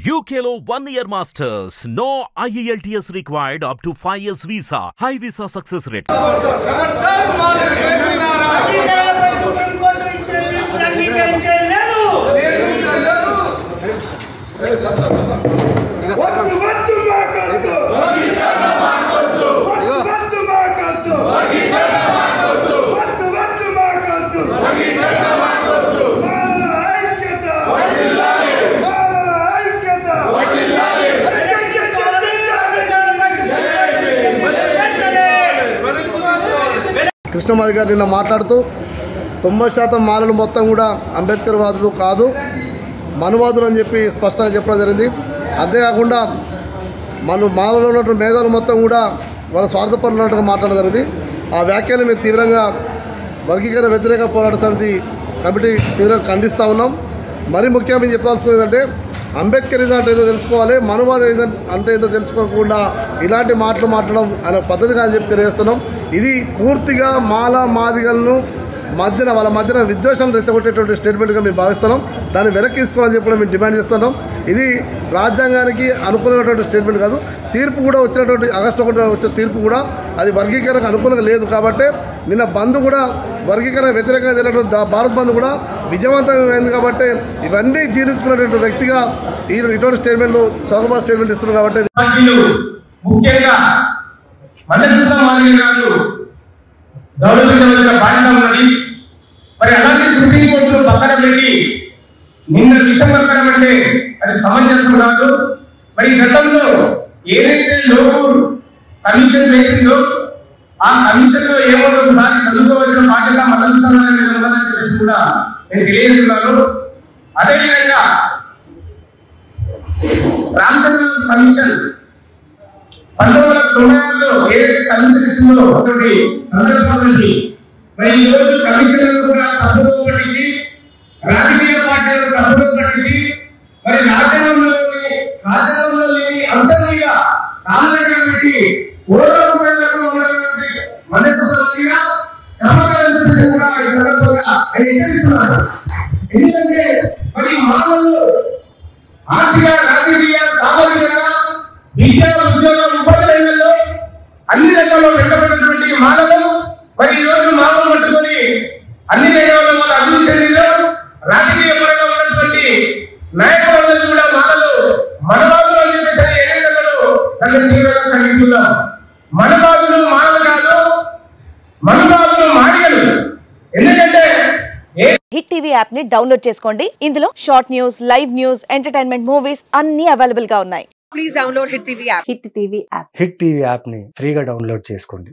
UKLO 1 year masters. No IELTS required up to 5 years visa. High visa success rate. కృష్ణమాది గారు నిన్న మాట్లాడుతూ 90% మాలలు మొత్తం కూడా అంబేద్కర్ వాదులు కాదు, మనువాదులు అని చెప్పి స్పష్టంగా చెప్పడం జరిగింది. అంతేకాకుండా మాలలో ఉన్నటువంటి మేధావులు మొత్తం కూడా వాళ్ళ స్వార్థపరులు ఉన్నట్టుగా మాట్లాడడం జరిగింది. ఆ వ్యాఖ్యలు మేము తీవ్రంగా వర్గీకరణ వ్యతిరేక పోరాట సమితి కమిటీ తీవ్రంగా ఖండిస్తూ ఉన్నాం. మరీ ముఖ్యంగా మేము చెప్పాల్సింది ఏంటంటే అంబేద్కరిజం అంటే ఏదో తెలుసుకోవాలి, మనువాదం అంటే ఏదో తెలుసుకోకుండా ఇలాంటి మాటలు మాట్లాడడం అనే పద్ధతిగా అని చెప్పి తెలియజేస్తున్నాం. ఇది పూర్తిగా మాదిగలను వాళ్ళ మధ్యన విద్వేషాలను రెచ్చగొట్టేటువంటి స్టేట్మెంట్గా మేము భావిస్తున్నాం. దాన్ని వెనక్కి తీసుకోవాలని చెప్పి కూడా మేము డిమాండ్ చేస్తున్నాం. ఇది రాజ్యాంగానికి అనుకూలమైనటువంటి స్టేట్మెంట్ కాదు. తీర్పు కూడా వచ్చినటువంటి ఆగస్టు 1 వచ్చిన తీర్పు కూడా అది వర్గీకరణకు అనుకూలంగా లేదు. కాబట్టి నిన్న బంద్ కూడా వర్గీకరణ వ్యతిరేకంగా జరిగినటువంటి భారత్ బంద్ కూడా విజయవంతమైంది. కాబట్టి ఇవన్నీ జీర్ణించుకున్నటువంటి వ్యక్తిగా ఇటువంటి స్టేట్మెంట్లు చౌకబారు స్టేట్మెంట్ ఇస్తున్నారు. కాబట్టి ముఖ్యంగా గౌరవించవలసిన బాధ్యత ఉన్నది. మరి అలాంటి సుప్రీంకోర్టును పక్కన పెట్టి నిన్న విషయం కట్టడం అంటే అది సమంజసం కాదు. మరి గతంలో ఏదైతే లోపు కమిషన్ వేసిందో ఆ కమిషన్ లో ఏమో ఒకసారి చదువుకోవాల్సిన బాధ్యత మద్దతు చెప్పేసి కూడా నేను తెలియజేస్తున్నాను. అదేవిధంగా రామచంద్ర కమిషన్ 1996లో ఏదైతే కమిషన్ ఇచ్చిందో అటువంటి సందర్భాన్ని మరి ఈ రోజు కమిషన్లు కూడా తప్పుదో పట్టించి రాజకీయ పార్టీలను తప్పుదో పట్టించి మరి రాజ్యాంగంలో లేని అంశం మీద కారణంగా పెట్టి ఓడలకు ఉన్నటువంటి మధ్యస్థంగా క్రమకాలను కూడా ఈ సందర్భంగా హెచ్చరిస్తున్నారు. ఎందుకంటే మరి మానవులు ఆర్థిక రాజకీయ సామాజికంగా విద్యా ఉద్యోగ ఉపాధి రంగంలో అన్ని రంగాల్లో వెంటబడినటువంటి మానవులు మరి ఈ రోజు మానవులు పట్టుకొని అన్ని రంగాల్లో వాళ్ళు అభివృద్ధి చెందినారు. రాజకీయ పరంగా ఉన్నటువంటి నాయకులందరూ కూడా మానవులు మనవాదులు అని చెప్పేసి ఏ రంగంలో దాన్ని తీవ్రంగా ఖండిస్తున్నారు. మనవాదులు మానవులు కాదు, మనవాదులు మానవులు. ఎందుకంటే హిట్ టీవీ యాప్ ని డౌన్లోడ్ చేసుకోండి. ఇందులో short news, live news, entertainment movies అన్ని అవైలబుల్ గా ఉన్నాయి. Please download hit TV app. Hit TV app ని ఫ్రీగా డౌన్లోడ్ చేసుకోండి.